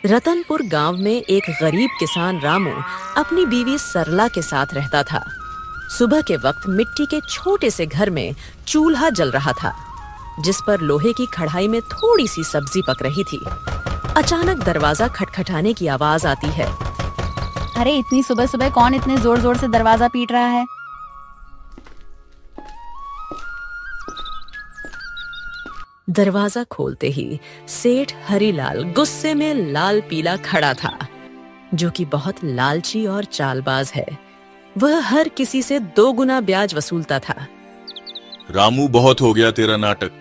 रतनपुर गांव में एक गरीब किसान रामू अपनी बीवी सरला के साथ रहता था। सुबह के वक्त मिट्टी के छोटे से घर में चूल्हा जल रहा था, जिस पर लोहे की कढ़ाई में थोड़ी सी सब्जी पक रही थी। अचानक दरवाजा खटखटाने की आवाज आती है। अरे इतनी सुबह सुबह कौन इतने जोर जोर से दरवाजा पीट रहा है? दरवाजा खोलते ही सेठ हरीलाल गुस्से में लाल पीला खड़ा था, जो कि बहुत लालची और चालबाज है। वह हर किसी से 2 गुना ब्याज वसूलता था। रामू, बहुत हो गया तेरा नाटक।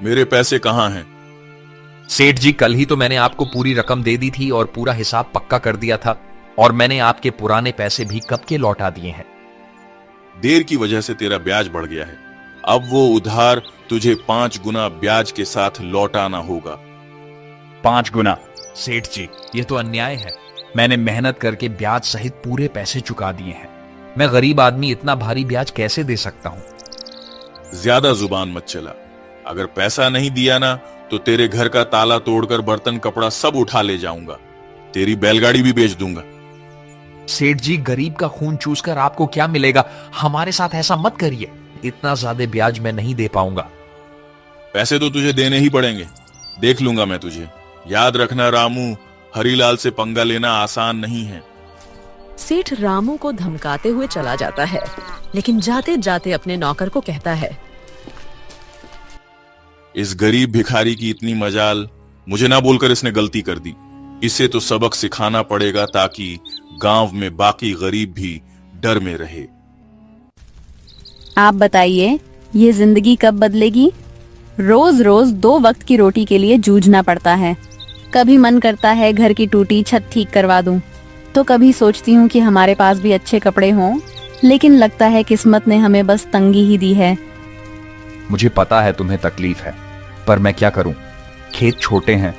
मेरे पैसे कहाँ हैं? सेठ जी, कल ही तो मैंने आपको पूरी रकम दे दी थी और पूरा हिसाब पक्का कर दिया था, और मैंने आपके पुराने पैसे भी कब के लौटा दिए हैं। देर की वजह से तेरा ब्याज बढ़ गया है। अब वो उधार तुझे 5 गुना ब्याज के साथ लौटाना होगा। 5 गुना? सेठ जी, ये तो अन्याय है। मैंने मेहनत करके ब्याज सहित पूरे पैसे चुका दिए हैं। मैं गरीब आदमी इतना भारी ब्याज कैसे दे सकता हूँ? ज्यादा जुबान मत चला। अगर पैसा नहीं दिया ना तो तेरे घर का ताला तोड़कर बर्तन कपड़ा सब उठा ले जाऊंगा। तेरी बैलगाड़ी भी बेच दूंगा। सेठ जी, गरीब का खून चूसकर आपको क्या मिलेगा? हमारे साथ ऐसा मत करिए। इतना ज्यादा ब्याज मैं नहीं दे पाऊंगा। पैसे तो तुझे देने ही पड़ेंगे। देख लूंगा मैं तुझे। याद रखना रामू, हरीलाल से पंगा लेना आसान नहीं है। सेठ रामू को धमकाते हुए चला जाता है, लेकिन जाते जाते अपने नौकर को कहता है, इस गरीब भिखारी की इतनी मजाल, मुझे ना बोलकर इसने गलती कर दी। इसे तो सबक सिखाना पड़ेगा ताकि गांव में बाकी गरीब भी डर में रहे। आप बताइए, ये जिंदगी कब बदलेगी? रोज रोज 2 वक्त की रोटी के लिए जूझना पड़ता है। कभी मन करता है घर की टूटी छत ठीक करवा दूं, तो कभी सोचती हूँ कि हमारे पास भी अच्छे कपड़े हों, लेकिन लगता है किस्मत ने हमें बस तंगी ही दी है। मुझे पता है तुम्हें तकलीफ है, पर मैं क्या करूं? खेत छोटे हैं,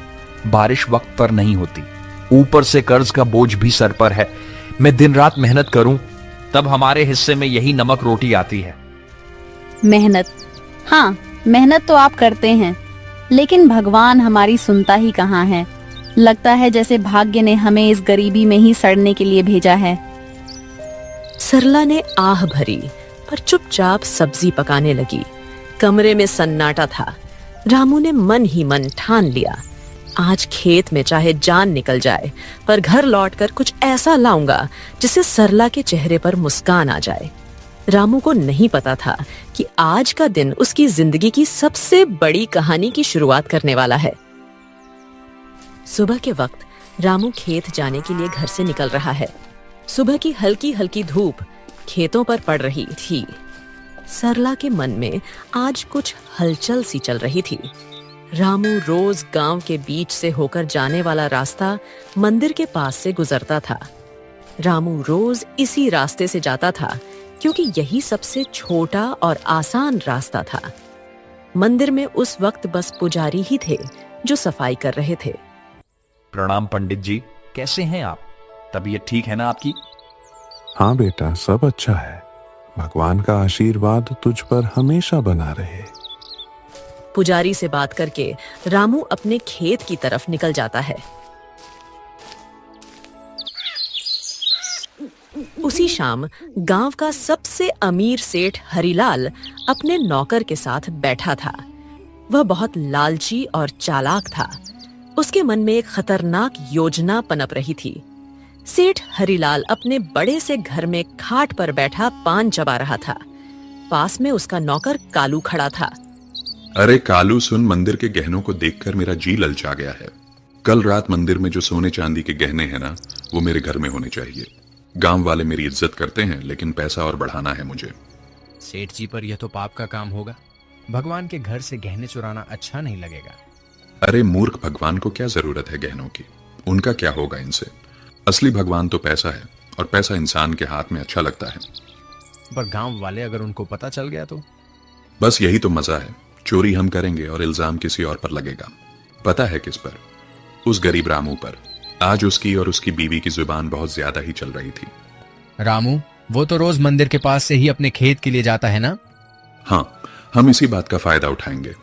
बारिश वक्त पर नहीं होती, ऊपर से कर्ज का बोझ भी सर पर है। मैं दिन रात मेहनत करूं, तब हमारे हिस्से में यही नमक रोटी आती है। मेहनत? हाँ, मेहनत तो आप करते हैं, लेकिन भगवान हमारी सुनता ही कहाँ है। लगता है जैसे भाग्य ने हमें इस गरीबी में ही सड़ने के लिए भेजा है। सरला ने आह भरी, पर चुपचाप सब्जी पकाने लगी। कमरे में सन्नाटा था। रामू ने मन ही मन ठान लिया, आज खेत में चाहे जान निकल जाए, पर घर लौटकर कुछ ऐसा लाऊंगा जिससे सरला के चेहरे पर मुस्कान आ जाए। रामू को नहीं पता था कि आज का दिन उसकी जिंदगी की सबसे बड़ी कहानी की शुरुआत करने वाला है। सुबह के वक्त रामू खेत जाने के लिए घर से निकल रहा है। सुबह की हल्की हल्की धूप खेतों पर पड़ रही थी। सरला के मन में आज कुछ हलचल सी चल रही थी। रामू रोज गांव के बीच से होकर जाने वाला रास्ता मंदिर के पास से गुजरता था। रामू रोज इसी रास्ते से जाता था, क्योंकि यही सबसे छोटा और आसान रास्ता था। मंदिर में उस वक्त बस पुजारी ही थे जो सफाई कर रहे थे। प्रणाम पंडित जी, कैसे हैं आप? तबीयत ठीक है ना आपकी? हाँ बेटा, सब अच्छा है। भगवान का आशीर्वाद तुझ पर हमेशा बना रहे। पुजारी से बात करके रामू अपने खेत की तरफ निकल जाता है। उसी शाम गांव का सबसे अमीर सेठ हरीलाल अपने नौकर के साथ बैठा था। वह बहुत लालची और चालाक था। उसके मन में एक खतरनाक योजना पनप रही थी। सेठ हरीलाल अपने बड़े से घर में खाट पर बैठा पान चबा रहा था। पास में उसका नौकर कालू खड़ा था। अरे कालू सुन, मंदिर के गहनों को देखकर मेरा जी ललचा गया है। कल रात मंदिर में जो सोने चांदी के गहने हैं ना, वो मेरे घर में होने चाहिए। गांव वाले मेरी इज्जत करते हैं, लेकिन पैसा और बढ़ाना है मुझे। सेठ जी, पर यह तो पाप का काम होगा। भगवान के घर से गहने चुराना अच्छा नहीं लगेगा। अरे मूर्ख, भगवान को क्या जरूरत है गहनों की? उनका क्या होगा इनसे? असली भगवान तो पैसा है, और पैसा इंसान के हाथ में अच्छा लगता है। पर गांव वाले अगर उनको पता चल गया तो? बस यही तो मजा है। चोरी हम करेंगे और इल्जाम किसी और पर लगेगा। पता है किस पर? उस गरीब रामू पर। आज उसकी और उसकी बीवी की जुबान बहुत ज्यादा ही चल रही थी। रामू, वो तो रोज मंदिर के पास से ही अपने खेत के लिए जाता है ना? हाँ, हम इसी बात का फायदा उठाएंगे।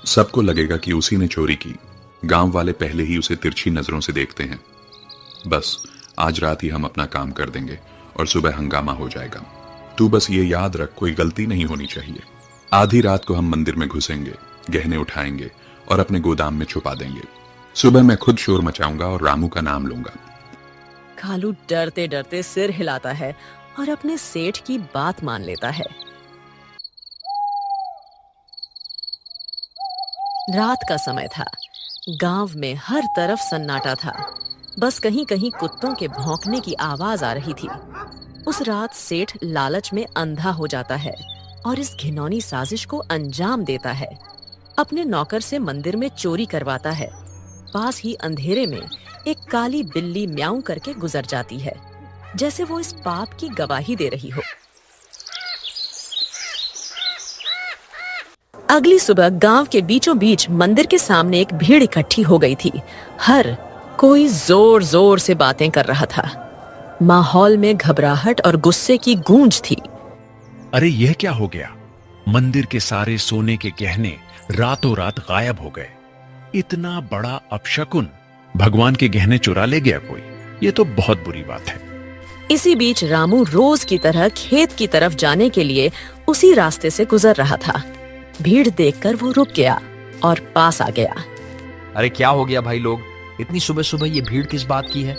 सबको लगेगा कि उसी ने चोरी की, गांव वाले पहले ही उसे तिरछी नजरों से देखते हैं। बस आज रात ही हम अपना काम कर देंगे और सुबह हंगामा हो जाएगा। तू बस ये याद रख, कोई गलती नहीं होनी चाहिए। आधी रात को हम मंदिर में घुसेंगे, गहने उठाएंगे और अपने गोदाम में छुपा देंगे। सुबह मैं खुद शोर मचाऊंगा और रामू का नाम लूंगा। कालू डरते डरते सिर हिलाता है और अपने सेठ की बात मान लेता है। रात का समय था। गांव में हर तरफ सन्नाटा था। बस कहीं कहीं कुत्तों के भौंकने की आवाज आ रही थी। उस रात सेठ लालच में अंधा हो जाता है और इस घिनौनी साजिश को अंजाम देता है। अपने नौकर से मंदिर में चोरी करवाता है। पास ही अंधेरे में एक काली बिल्ली म्याऊं करके गुजर जाती है, जैसे वो इस पाप की गवाही दे रही हो। अगली सुबह गांव के बीचों बीच मंदिर के सामने एक भीड़ इकट्ठी हो गई थी। हर कोई जोर जोर से बातें कर रहा था। माहौल में घबराहट और गुस्से की गूंज थी। अरे यह क्या हो गया? मंदिर के सारे सोने के गहने रातों रात गायब हो गए। इतना बड़ा अपशकुन, भगवान के गहने चुरा ले गया कोई। ये तो बहुत बुरी बात है। इसी बीच रामू रोज की तरह खेत की तरफ जाने के लिए उसी रास्ते से गुजर रहा था। भीड़ देखकर वो रुक गया और पास आ गया। अरे क्या हो गया भाई लोग, इतनी सुबह सुबह ये भीड़ किस बात की है?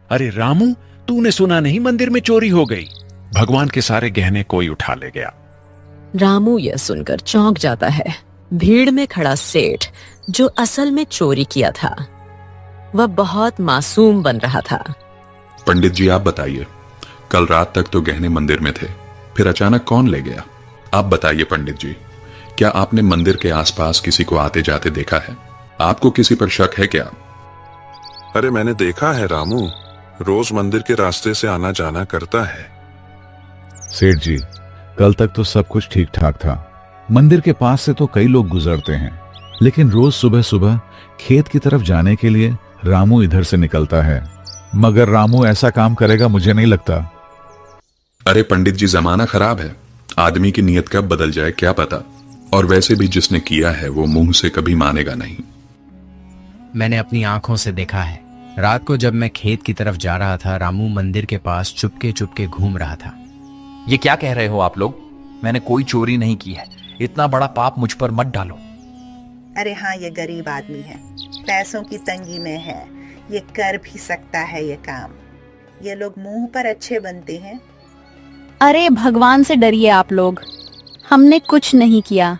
अरे रामू, तूने सुना नहीं, मंदिर में चोरी हो गई। भगवान के सारे गहने कोई उठा ले गया। रामू यह सुनकर चौंक जाता है। भीड़ में खड़ा सेठ, जो असल में चोरी किया था, वह बहुत मासूम बन रहा था। पंडित जी आप बताइए, कल रात तक तो गहने मंदिर में थे, फिर अचानक कौन ले गया? आप बताइए पंडित जी, क्या आपने मंदिर के आसपास किसी को आते जाते देखा है? आपको किसी पर शक है क्या? अरे मैंने देखा है रामू, रोज मंदिर के रास्ते से आना जाना करता है। सेठ जी, कल तक तो सब कुछ ठीक ठाक था। मंदिर के पास से तो कई लोग गुजरते हैं, लेकिन रोज सुबह सुबह खेत की तरफ जाने के लिए रामू इधर से निकलता है। मगर रामू ऐसा काम करेगा मुझे नहीं लगता। अरे पंडित जी, जमाना खराब है, आदमी की नीयत कब बदल जाए क्या पता। और वैसे भी जिसने किया है वो मुंह से कभी मानेगा नहीं। मैंने अपनी आंखों से देखा है। रात को जब मैं खेत की तरफ जा रहा था, रामू मंदिर के पास चुपके चुपके घूम रहा था। ये क्या कह रहे हो आप लोग? मैंने कोई चोरी नहीं की है। इतना बड़ा पाप मुझ पर मत डालो। अरे हाँ, ये गरीब आदमी है, पैसों की तंगी में है, ये कर भी सकता है ये काम। ये लोग मुंह पर अच्छे बनते हैं। अरे भगवान से डरिए आप लोग, हमने कुछ नहीं किया।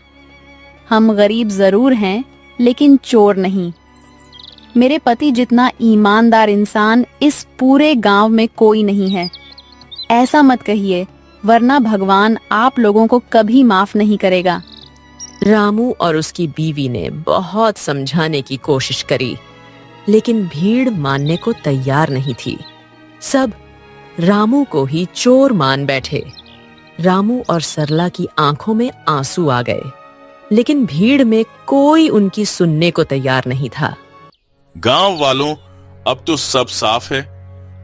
हम गरीब जरूर हैं, लेकिन चोर नहीं। मेरे पति जितना ईमानदार इंसान इस पूरे गांव में कोई नहीं है। ऐसा मत कहिए, वरना भगवान आप लोगों को कभी माफ नहीं करेगा। रामू और उसकी बीवी ने बहुत समझाने की कोशिश करी, लेकिन भीड़ मानने को तैयार नहीं थी। सब रामू को ही चोर मान बैठे। रामू और सरला की आंखों में आंसू आ गए, लेकिन भीड़ में कोई उनकी सुनने को तैयार नहीं था। गांव वालों, अब तो सब साफ है।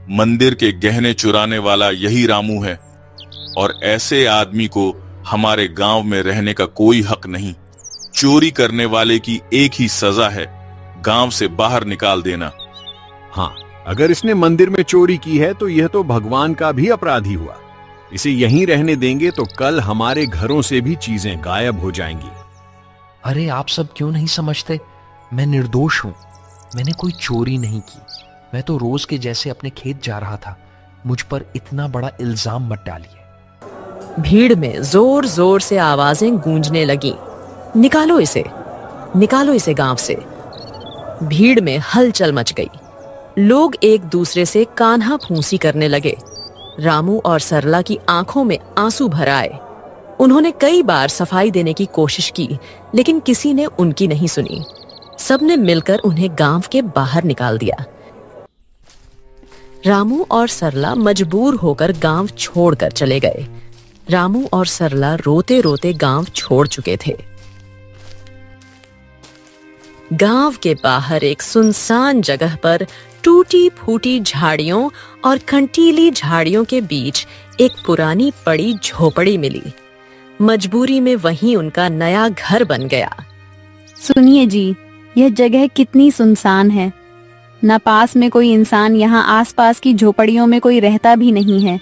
मंदिर के गहने चुराने वाला यही रामू है और ऐसे आदमी को हमारे गांव में रहने का कोई हक नहीं। चोरी करने वाले की एक ही सजा है, गांव से बाहर निकाल देना। हाँ, अगर इसने मंदिर में चोरी की है तो यह तो भगवान का भी अपराधी हुआ। इसे यहीं रहने देंगे तो कल हमारे घरों से भी चीजें गायब हो जाएंगी। अरे आप सब क्यों नहीं समझते? मैं निर्दोष हूं। मैंने कोई चोरी नहीं की। मैं तो रोज के जैसे अपने खेत जा रहा था। मुझ पर इतना बड़ा इल्जाम मत डालिए। भीड़ में जोर जोर से आवाजें गूंजने लगी, निकालो इसे, निकालो इसे गांव से। भीड़ में हलचल मच गई। लोग एक दूसरे से कान्हा फूंसी करने लगे। रामू और सरला की आंखों में आंसू भर आए। उन्होंने कई बार सफाई देने की कोशिश की, लेकिन किसी ने उनकी नहीं सुनी। सबने मिलकर उन्हें गांव के बाहर निकाल दिया। रामू और सरला मजबूर होकर गांव छोड़कर चले गए। रामू और सरला रोते रोते गांव छोड़ चुके थे। गांव के बाहर एक सुनसान जगह पर टूटी फूटी झाड़ियों और कंटीली झाड़ियों के बीच एक पुरानी पड़ी झोपड़ी मिली। मजबूरी में वहीं उनका नया घर बन गया। सुनिए जी, यह जगह कितनी सुनसान है। न पास में कोई इंसान, यहाँ आसपास की झोपड़ियों में कोई रहता भी नहीं है।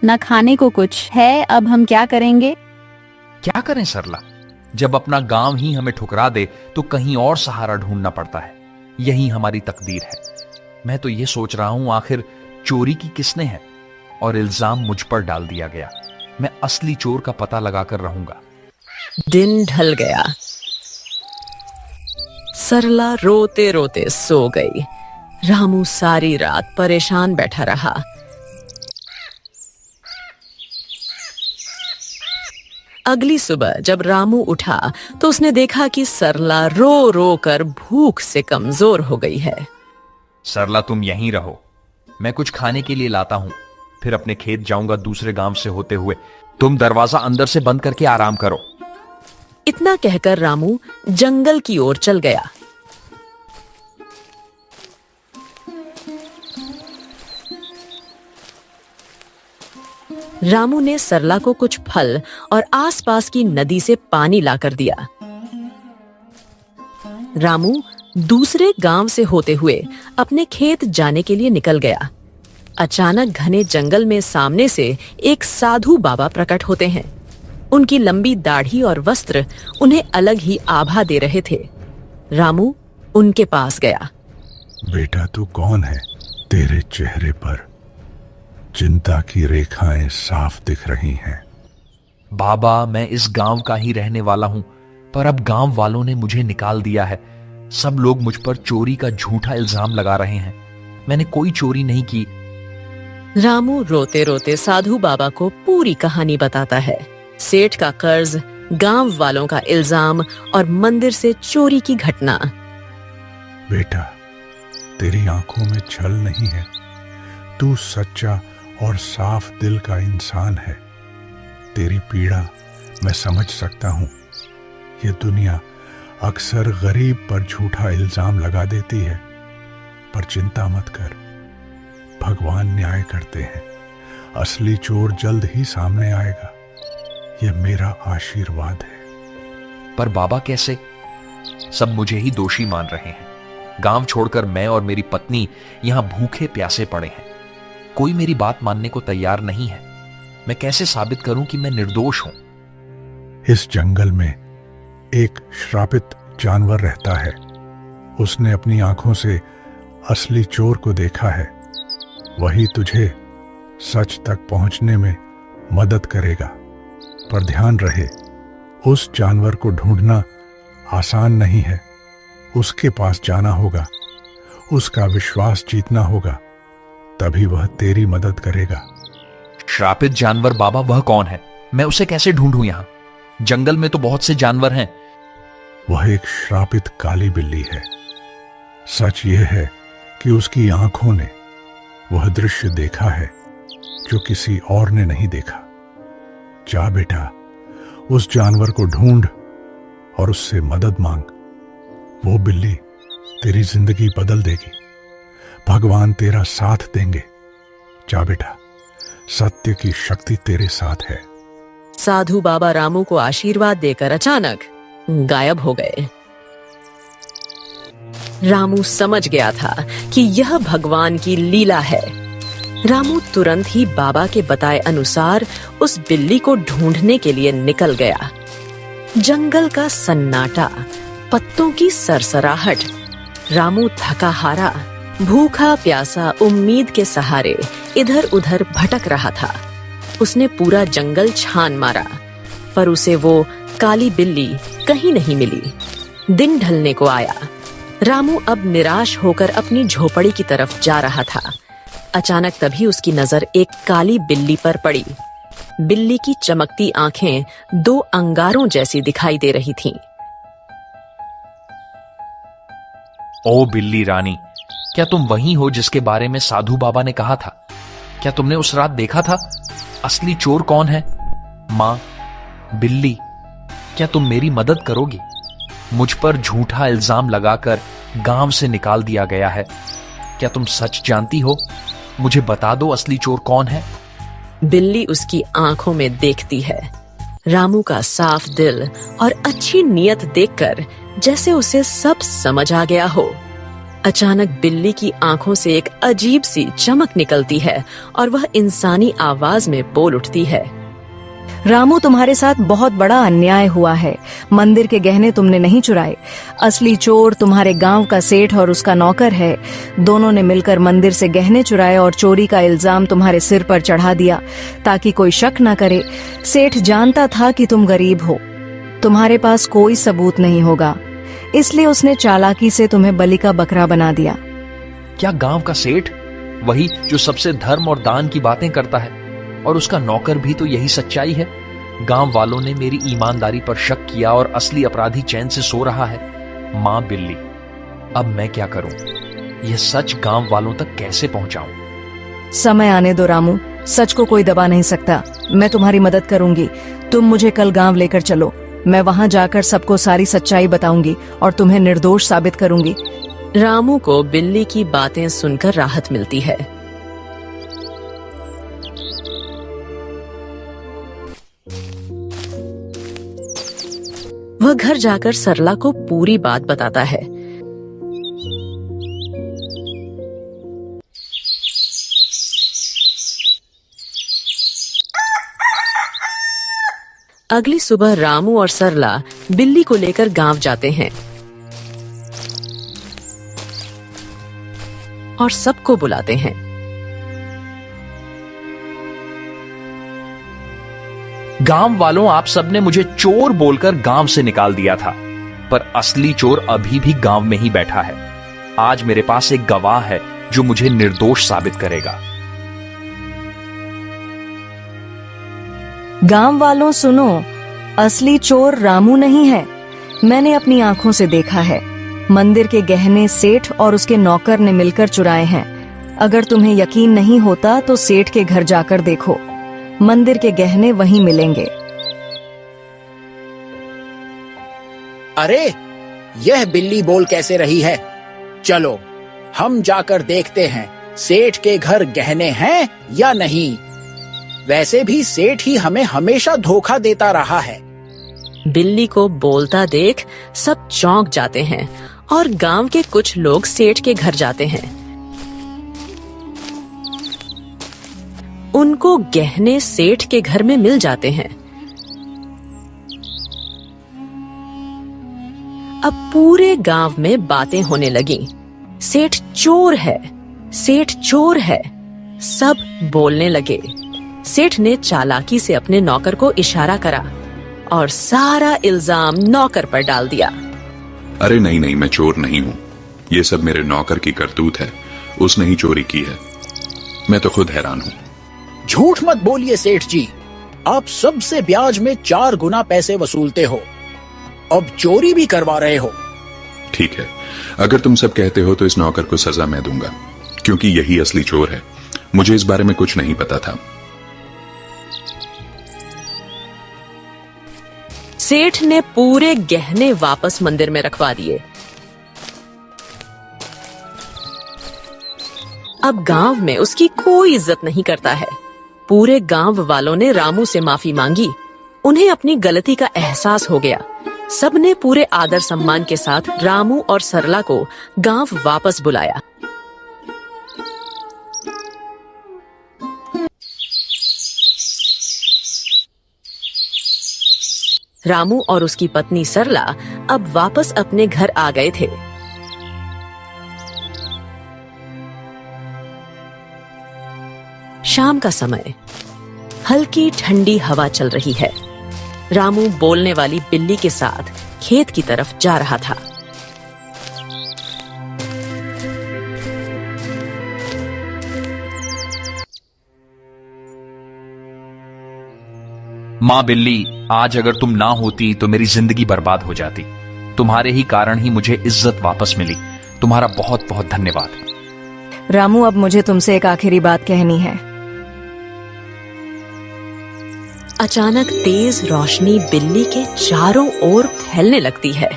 न खाने को कुछ है। अब हम क्या करेंगे? क्या करें सरला? जब अपना गांव ही हमें ठुकरा दे तो कहीं और सहारा ढूंढना पड़ता है। यही हमारी तकदीर है। मैं तो ये सोच रहा हूं आखिर चोरी की किसने है, और इल्जाम मुझ पर डाल दिया गया। मैं असली चोर का पता लगाकर रहूंगा। दिन ढल गया। सरला रोते रोते सो गई। रामू सारी रात परेशान बैठा रहा। अगली सुबह जब रामू उठा तो उसने देखा कि सरला रो रो कर भूख से कमजोर हो गई है। सरला, तुम यहीं रहो, मैं कुछ खाने के लिए लाता हूं, फिर अपने खेत जाऊंगा दूसरे गांव से होते हुए। तुम दरवाजा अंदर से बंद करके आराम करो। इतना कहकर रामू जंगल की ओर चल गया। रामू ने सरला को कुछ फल और आसपास की नदी से पानी लाकर दिया। रामू दूसरे गांव से होते हुए अपने खेत जाने के लिए निकल गया। अचानक घने जंगल में सामने से एक साधु बाबा प्रकट होते हैं। उनकी लंबी दाढ़ी और वस्त्र उन्हें अलग ही आभा दे रहे थे। रामू उनके पास गया। बेटा, तू कौन है? तेरे चेहरे पर चिंता की रेखाएं साफ दिख रही हैं। बाबा, मैं इस गांव का ही रहने वाला हूं, पर अब गांव वालों ने मुझे निकाल दिया है। सब लोग मुझ पर चोरी का झूठा इल्जाम लगा रहे हैं। मैंने कोई चोरी नहीं की। रामू रोते रोते साधु बाबा को पूरी कहानी बताता है। सेठ का कर्ज, गांव वालों का इल्जाम और मंदिर से चोरी की घटना। बेटा, तेरी आंखों में छल नहीं है। तू सच्चा और साफ दिल का इंसान है। तेरी पीड़ा मैं समझ सकता हूं। ये दुनिया अक्सर गरीब पर झूठा इल्जाम लगा देती है, पर चिंता मत कर, भगवान न्याय करते हैं। असली चोर जल्द ही सामने आएगा। यह मेरा आशीर्वाद है। पर बाबा, कैसे? सब मुझे ही दोषी मान रहे हैं। गांव छोड़कर मैं और मेरी पत्नी यहां भूखे प्यासे पड़े हैं। कोई मेरी बात मानने को तैयार नहीं है। मैं कैसे साबित करूं कि मैं निर्दोष हूं? इस जंगल में एक श्रापित जानवर रहता है। उसने अपनी आंखों से असली चोर को देखा है। वही तुझे सच तक पहुंचने में मदद करेगा। पर ध्यान रहे, उस जानवर को ढूंढना आसान नहीं है। उसके पास जाना होगा, उसका विश्वास जीतना होगा, तभी वह तेरी मदद करेगा। श्रापित जानवर बाबा, वह कौन है? मैं उसे कैसे ढूंढूं? यहां जंगल में तो बहुत से जानवर हैं। वह एक श्रापित काली बिल्ली है। सच यह है कि उसकी आंखों ने वह दृश्य देखा है जो किसी और ने नहीं देखा। जा बेटा, उस जानवर को ढूंढ और उससे मदद मांग। वो बिल्ली तेरी जिंदगी बदल देगी। भगवान तेरा साथ देंगे। जा बेटा, सत्य की शक्ति तेरे साथ है। साधु बाबा रामू को आशीर्वाद देकर अचानक गायब हो गए। रामू समझ गया था कि यह भगवान की लीला है। रामू तुरंत ही बाबा के बताए अनुसार उस बिल्ली को ढूंढने के लिए निकल गया। जंगल का सन्नाटा, पत्तों की सरसराहट। रामू थका हारा, भूखा प्यासा, उम्मीद के सहारे इधर उधर भटक रहा था। उसने पूरा जंगल छान मारा, पर उसे वो काली बिल्ली कहीं नहीं मिली। दिन ढलने को आया। रामू अब निराश होकर अपनी झोपड़ी की तरफ जा रहा था। अचानक तभी उसकी नजर एक काली बिल्ली पर पड़ी। बिल्ली की चमकती आंखें दो अंगारों जैसी दिखाई दे रही थीं। ओ बिल्ली रानी, क्या तुम वही हो जिसके बारे में साधु बाबा ने कहा था? क्या तुमने उस रात देखा था? असली चोर कौन है? माँ, बिल्ली, क्या तुम मेरी मदद करोगी? मुझ पर झूठा इल्जाम लगाकर गांव से निकाल दिया गया है। क्या तुम सच जानती हो? मुझे बता दो, असली चोर कौन है? बिल्ली उसकी आंखों में देखती है। रामू का साफ दिल और अच्छी नीयत देखकर जैसे उसे सब समझ आ गया हो। अचानक बिल्ली की आंखों से एक अजीब सी चमक निकलती है और वह इंसानी आवाज में बोल उठती है। रामू, तुम्हारे साथ बहुत बड़ा अन्याय हुआ है। मंदिर के गहने तुमने नहीं चुराए। असली चोर तुम्हारे गांव का सेठ और उसका नौकर है। दोनों ने मिलकर मंदिर से गहने चुराए और चोरी का इल्जाम तुम्हारे सिर पर चढ़ा दिया ताकि कोई शक न करे। सेठ जानता था कि तुम गरीब हो, तुम्हारे पास कोई सबूत नहीं होगा, इसलिए उसने चालाकी से तुम्हें बलि का बकरा बना दिया। क्या गांव का सेठ, वही जो सबसे धर्म और दान की बातें करता है, और उसका नौकर भी तो यही सच्चाई है? गांव वालों ने मेरी ईमानदारी पर शक किया और असली अपराधी चैन से सो रहा है। मां बिल्ली, अब मैं क्या करूं? यह सच गांव वालों तक कैसे पहुंचाऊं? समय आने दो रामू, सच को कोई दबा नहीं सकता। मैं तुम्हारी मदद करूंगी। तुम मुझे कल गांव लेकर चलो। मैं वहां जाकर सबको सारी सच्चाई बताऊंगी और तुम्हें निर्दोष साबित करूंगी। रामू को बिल्ली की बातें सुनकर राहत मिलती है। वह घर जाकर सरला को पूरी बात बताता है। अगली सुबह रामू और सरला बिल्ली को लेकर गांव जाते हैं और सबको बुलाते हैं। गांव वालों, आप सबने मुझे चोर बोलकर गांव से निकाल दिया था, पर असली चोर अभी भी गांव में ही बैठा है। आज मेरे पास एक गवाह है जो मुझे निर्दोष साबित करेगा। गांव वालों सुनो, असली चोर रामू नहीं है। मैंने अपनी आंखों से देखा है। मंदिर के गहने सेठ और उसके नौकर ने मिलकर चुराए हैं। अगर तुम्हें यकीन नहीं होता तो सेठ के घर जाकर देखो, मंदिर के गहने वहीं मिलेंगे। अरे, यह बिल्ली बोल कैसे रही है? चलो हम जाकर देखते हैं सेठ के घर गहने हैं या नहीं। वैसे भी सेठ ही हमें हमेशा धोखा देता रहा है। बिल्ली को बोलता देख सब चौंक जाते हैं और गांव के कुछ लोग सेठ के घर जाते हैं। उनको गहने सेठ के घर में मिल जाते हैं। अब पूरे गांव में बातें होने लगी। सेठ चोर है, सेठ चोर है। सब बोलने लगे। सेठ ने चालाकी से अपने नौकर को इशारा करा और सारा इल्जाम नौकर पर डाल दिया। अरे नहीं नहीं, मैं चोर नहीं हूं। ये सब मेरे नौकर की करतूत है। उसने ही चोरी की है। मैं तो खुद हैरान हूं। झूठ मत बोलिए सेठ जी, आप सबसे ब्याज में 4 गुना पैसे वसूलते हो, अब चोरी भी करवा रहे हो। ठीक है, अगर तुम सब कहते हो तो इस नौकर को सजा मैं दूंगा, क्योंकि यही असली चोर है। मुझे इस बारे में कुछ नहीं पता था। सेठ ने पूरे गहने वापस मंदिर में रखवा दिए। अब गांव में उसकी कोई इज्जत नहीं करता है। पूरे गांव वालों ने रामू से माफी मांगी। उन्हें अपनी गलती का एहसास हो गया। सबने पूरे आदर सम्मान के साथ रामू और सरला को गांव वापस बुलाया। रामू और उसकी पत्नी सरला अब वापस अपने घर आ गए थे। शाम का समय, हल्की ठंडी हवा चल रही है। रामू बोलने वाली बिल्ली के साथ खेत की तरफ जा रहा था। मां बिल्ली, आज अगर तुम ना होती तो मेरी जिंदगी बर्बाद हो जाती। तुम्हारे ही कारण ही मुझे इज्जत वापस मिली। तुम्हारा बहुत बहुत धन्यवाद। रामू, अब मुझे तुमसे एक आखिरी बात कहनी है। अचानक तेज रोशनी बिल्ली के चारों ओर फैलने लगती है।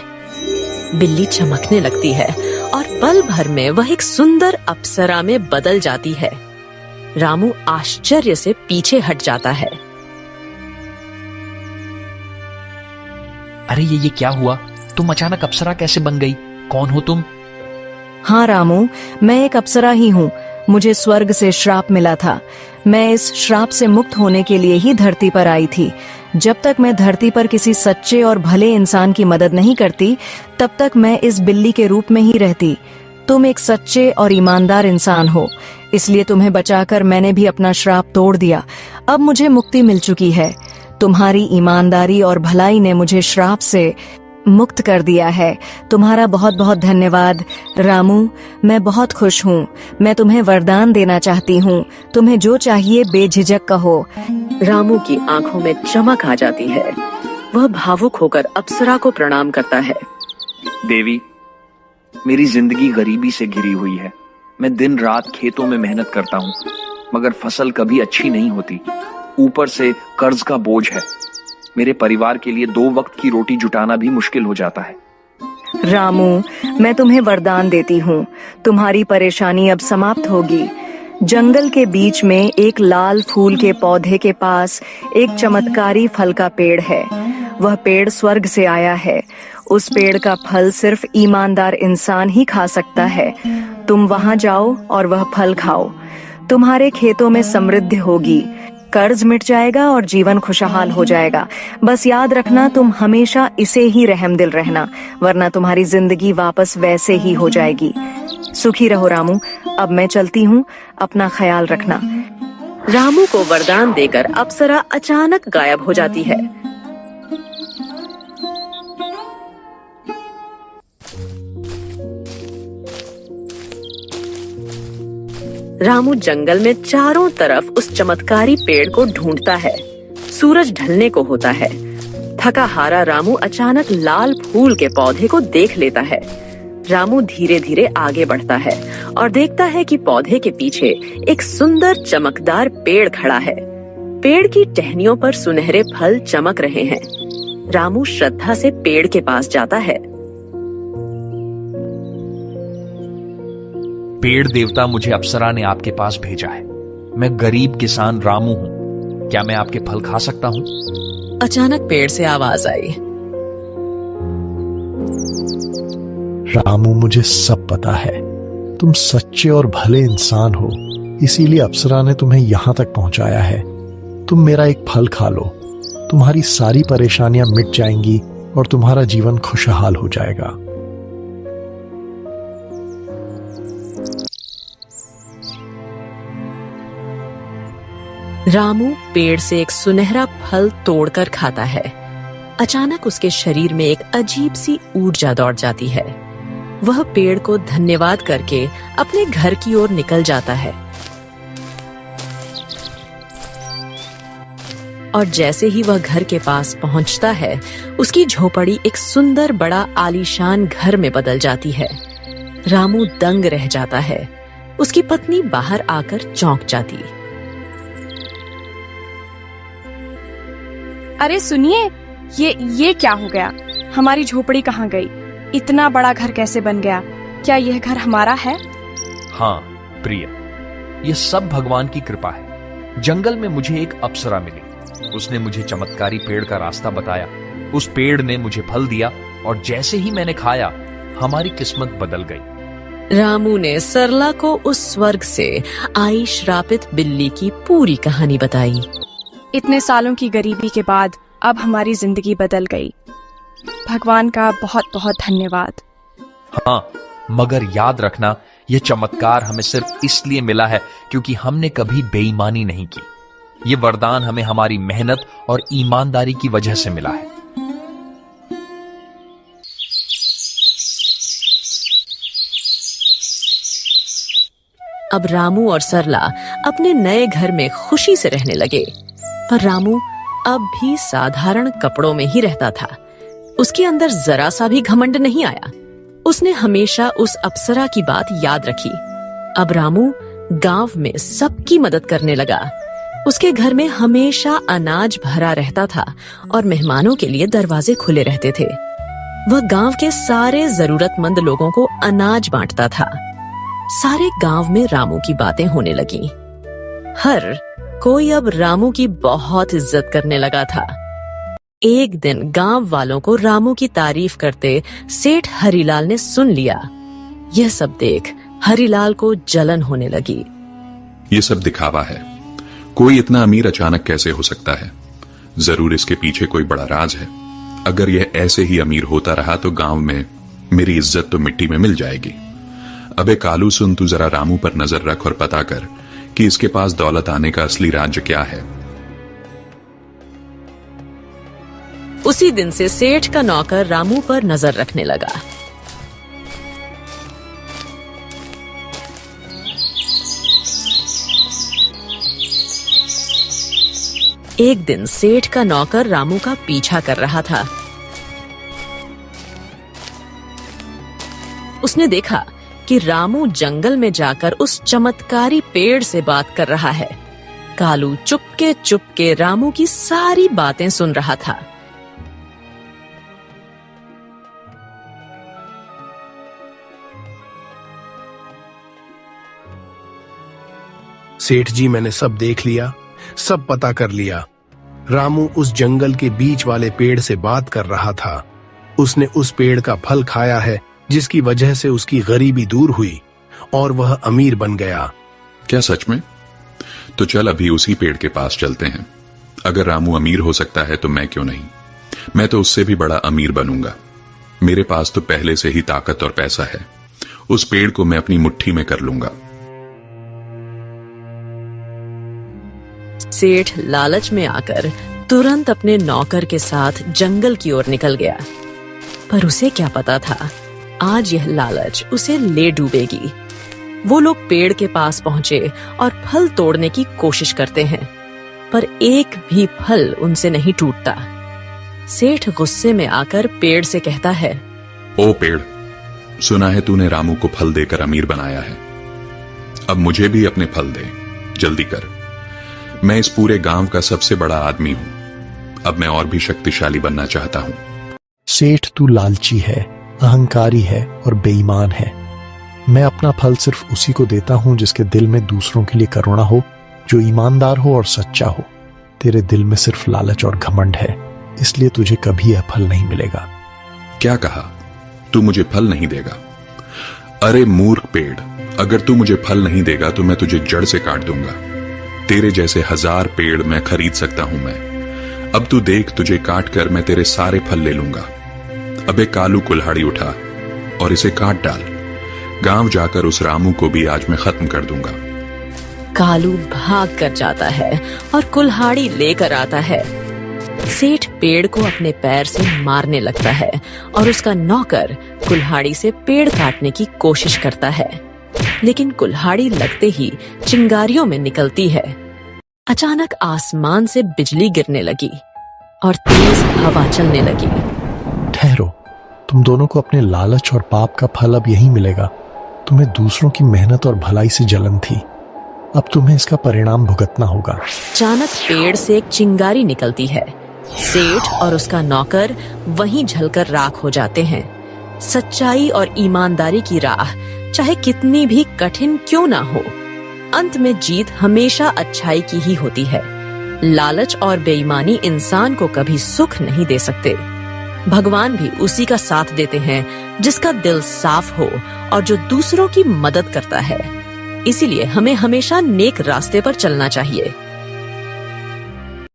बिल्ली चमकने लगती है और पल भर में वह एक सुंदर अप्सरा में बदल जाती है। रामू आश्चर्य से पीछे हट जाता है। अरे ये क्या हुआ? तुम अचानक अप्सरा कैसे बन गई? कौन हो तुम? हाँ रामू, मैं एक अप्सरा ही हूँ। मुझे स्वर्ग से श्राप मिला था। मैं इस श्राप से मुक्त होने के लिए ही धरती पर आई थी। जब तक मैं धरती पर किसी सच्चे और भले इंसान की मदद नहीं करती, तब तक मैं इस बिल्ली के रूप में ही रहती। तुम एक सच्चे और ईमानदार इंसान हो, इसलिए तुम्हें बचाकर मैंने भी अपना श्राप तोड़ दिया। अब मुझे मुक्ति मिल चुकी है। तुम्हारी ईमानदारी और भलाई ने मुझे श्राप से मुक्त कर दिया है। तुम्हारा बहुत बहुत धन्यवाद रामू। मैं बहुत खुश हूँ। मैं तुम्हें वरदान देना चाहती हूँ। तुम्हें जो चाहिए बेझिझक कहो। रामू की आंखों में चमक आ जाती है। वह भावुक होकर अप्सरा को प्रणाम करता है। देवी, मेरी जिंदगी गरीबी से घिरी हुई है। मैं दिन रात खेतों में मेहनत करता हूँ, मगर फसल कभी अच्छी नहीं होती। ऊपर से कर्ज का बोझ है। मेरे परिवार के लिए 2 वक्त की रोटी जुटाना भी मुश्किल हो जाता है। रामू, मैं तुम्हें वरदान देती हूँ। तुम्हारी परेशानी अब समाप्त होगी। जंगल के बीच में एक लाल फूल के पौधे के पास एक चमत्कारी फल का पेड़ है। वह पेड़ स्वर्ग से आया है। उस पेड़ का फल सिर्फ ईमानदार इंसान ही खा सकता है। तुम वहां जाओ और वह फल खाओ। तुम्हारे खेतों में समृद्धि होगी, कर्ज मिट जाएगा और जीवन खुशहाल हो जाएगा। बस याद रखना, तुम हमेशा इसे ही रहमदिल रहना, वरना तुम्हारी जिंदगी वापस वैसे ही हो जाएगी। सुखी रहो रामू। अब मैं चलती हूँ, अपना ख्याल रखना। रामू को वरदान देकर अप्सरा अचानक गायब हो जाती है। रामू जंगल में चारों तरफ उस चमत्कारी पेड़ को ढूंढता है। सूरज ढलने को होता है। थका हारा रामू अचानक लाल फूल के पौधे को देख लेता है। रामू धीरे धीरे आगे बढ़ता है और देखता है कि पौधे के पीछे एक सुंदर चमकदार पेड़ खड़ा है। पेड़ की टहनियों पर सुनहरे फल चमक रहे हैं। रामू श्रद्धा से पेड़ के पास जाता है। पेड़ देवता, मुझे अप्सरा ने आपके पास भेजा है। मैं गरीब किसान रामू हूँ। क्या मैं आपके फल खा सकता हूँ? अचानक पेड़ से आवाज आई। रामू, मुझे सब पता है। तुम सच्चे और भले इंसान हो, इसीलिए अप्सरा ने तुम्हें यहां तक पहुंचाया है। तुम मेरा एक फल खा लो, तुम्हारी सारी परेशानियां मिट जाएंगी और तुम्हारा जीवन खुशहाल हो जाएगा। रामू पेड़ से एक सुनहरा फल तोड़कर खाता है। अचानक उसके शरीर में एक अजीब सी ऊर्जा दौड़ जाती है। वह पेड़ को धन्यवाद करके अपने घर की ओर निकल जाता है। और जैसे ही वह घर के पास पहुंचता है, उसकी झोपड़ी एक सुंदर बड़ा आलीशान घर में बदल जाती है। रामू दंग रह जाता है। उसकी पत्नी बाहर आकर चौंक जाती। अरे सुनिए, ये क्या हो गया? हमारी झोपड़ी कहाँ गई? इतना बड़ा घर कैसे बन गया? क्या यह घर हमारा है? हाँ प्रिय, यह सब भगवान की कृपा है। जंगल में मुझे एक अप्सरा मिली। उसने मुझे चमत्कारी पेड़ का रास्ता बताया। उस पेड़ ने मुझे फल दिया और जैसे ही मैंने खाया, हमारी किस्मत बदल गई। रामू ने सरला को उस स्वर्ग से आई श्रापित बिल्ली की पूरी कहानी बताई। इतने सालों की गरीबी के बाद अब हमारी जिंदगी बदल गई। भगवान का बहुत बहुत धन्यवाद। हाँ, मगर याद रखना, यह चमत्कार हमें सिर्फ इसलिए मिला है क्योंकि हमने कभी बेईमानी नहीं की। ये वरदान हमें हमारी मेहनत और ईमानदारी की वजह से मिला है। अब रामू और सरला अपने नए घर में खुशी से रहने लगे। पर रामू अब भी साधारण कपड़ों में ही रहता था। उसके अंदर जरा सा भी घमंड नहीं आया। उसने हमेशा उस अप्सरा की बात याद रखी। अब रामू गांव में सबकी मदद करने लगा। उसके घर में हमेशा अनाज भरा रहता था और मेहमानों के लिए दरवाजे खुले रहते थे। वह गांव के सारे जरूरतमंद लोगों को अनाज बांटता था। सारे गांव में रामू की बातें होने लगी। हर कोई अब रामू की बहुत इज्जत करने लगा था। एक दिन गांव वालों को रामू की तारीफ करते सेठ हरिलाल ने सुन लिया। यह सब देख हरिलाल को जलन होने लगी। ये सब दिखावा है। कोई इतना अमीर अचानक कैसे हो सकता है? जरूर इसके पीछे कोई बड़ा राज है। अगर यह ऐसे ही अमीर होता रहा तो गांव में मेरी इज्जत तो मिट्टी में मिल जाएगी। अबे कालू सुन, तू जरा रामू पर नजर रख और पता कर कि इसके पास दौलत आने का असली राज क्या है। उसी दिन से सेठ का नौकर रामू पर नजर रखने लगा। एक दिन सेठ का नौकर रामू का पीछा कर रहा था। उसने देखा कि रामू जंगल में जाकर उस चमत्कारी पेड़ से बात कर रहा है। कालू चुपके चुपके रामू की सारी बातें सुन रहा था। सेठ जी, मैंने सब देख लिया, सब पता कर लिया। रामू उस जंगल के बीच वाले पेड़ से बात कर रहा था। उसने उस पेड़ का फल खाया है जिसकी वजह से उसकी गरीबी दूर हुई और वह अमीर बन गया। क्या सच में? तो चल अभी उसी पेड़ के पास चलते हैं। अगर रामू अमीर हो सकता है तो मैं क्यों नहीं? मैं तो उससे भी बड़ा अमीर बनूंगा। मेरे पास तो पहले से ही ताकत और पैसा है। उस पेड़ को मैं अपनी मुट्ठी में कर लूंगा। सेठ लालच में आकर तुरंत अपने नौकर के साथ जंगल की ओर निकल गया। पर उसे क्या पता था, आज यह लालच उसे ले डूबेगी। वो लोग पेड़ के पास पहुंचे और फल तोड़ने की कोशिश करते हैं, पर एक भी फल उनसे नहीं टूटता। सेठ गुस्से में आकर पेड़ से कहता है, ओ पेड़, सुना है तूने रामू को फल देकर अमीर बनाया है। अब मुझे भी अपने फल दे, जल्दी कर। मैं इस पूरे गांव का सबसे बड़ा आदमी हूं। अब मैं और भी शक्तिशाली बनना चाहता हूं। सेठ, तू लालची है, अहंकारी है और बेईमान है। मैं अपना फल सिर्फ उसी को देता हूं जिसके दिल में दूसरों के लिए करुणा हो, जो ईमानदार हो और सच्चा हो। तेरे दिल में सिर्फ लालच और घमंड है, इसलिए तुझे कभी यह फल नहीं मिलेगा। क्या कहा? तू मुझे फल नहीं देगा? अरे मूर्ख पेड़, अगर तू मुझे फल नहीं देगा तो मैं तुझे जड़ से काट दूंगा। तेरे जैसे 1000 पेड़ मैं खरीद सकता हूं मैं। अब तू देख, तुझे काट कर मैं तेरे सारे फल ले लूंगा। अबे कालू, कुल्हाड़ी उठा और इसे काट डाल। गांव जाकर उस रामू को भी आज मैं खत्म कर दूंगा। कालू भाग कर जाता है और कुल्हाड़ी लेकर आता है। सेठ पेड़ को अपने पैर से मारने लगता है और उसका नौकर कुल्हाड़ी से पेड़ काटने की कोशिश करता है, लेकिन कुल्हाड़ी लगते ही चिंगारियों में निकलती है। अचानक आसमान से बिजली गिरने लगी और तेज हवा चलने लगी। ठहरो, तुम दोनों को अपने लालच और पाप का फल अब यही मिलेगा। तुम्हें दूसरों की मेहनत और भलाई से जलन थी, अब तुम्हें इसका परिणाम भुगतना होगा। अचानक पेड़ से एक चिंगारी निकलती है। सेठ और उसका नौकर वहीं जलकर राख हो जाते हैं। सच्चाई और ईमानदारी की राह चाहे कितनी भी कठिन क्यों ना हो, अंत में जीत हमेशा अच्छाई की ही होती है। लालच और बेईमानी इंसान को कभी सुख नहीं दे सकते। भगवान भी उसी का साथ देते हैं जिसका दिल साफ हो और जो दूसरों की मदद करता है। इसीलिए हमें हमेशा नेक रास्ते पर चलना चाहिए।